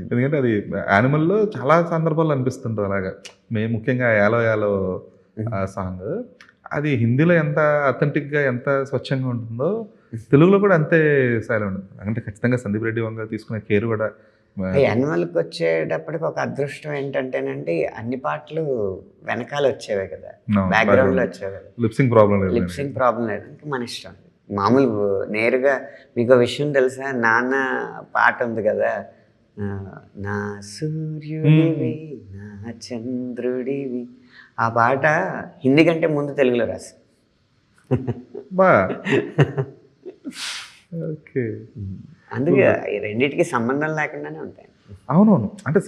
ఎందుకంటే అది యానిమల్‌లో చాలా సందర్భాల్లో అనిపిస్తుంటది అలాగా. ముఖ్యంగా 'యాలో యాలో' సాంగ్ అది హిందీలో ఎంత అథెంటిక్‌గా, ఎంత స్వచ్ఛంగా ఉంటుందో తెలుగులో కూడా అంతే స్థాయిలో ఉంటుంది. అంటే ఖచ్చితంగా సందీప్ రెడ్డి వంగ తీసుకునే కేర్ కూడా యానిమల్‌కొచ్చేటప్పటికి ఒక అదృష్టం ఏంటంటేనండి, అన్ని పాటలు వెనకాల వచ్చేవే కదా! అవును. బ్యాక్‌గ్రౌండ్‌లో వచ్చేవి కదా! లిప్ సింక్ ప్రాబ్లమ్ లేదు. లిప్ సింక్ ప్రాబ్లమ్ లేదు. ఇంక మన ఇష్టం. మామూలు నేరుగా మీకో విషయం తెలుసా? 'నాన్న' పాట ఉంది కదా! నా సూర్యుడివి నా చంద్రుడివి ఆ పాట హిందీ కంటే ముందు తెలుగులో రాసా. బా ఓకే. అందుకే ఈ రెండిటికి సంబంధం లేకుండానే ఉంటాయి. అవునవును. అంటే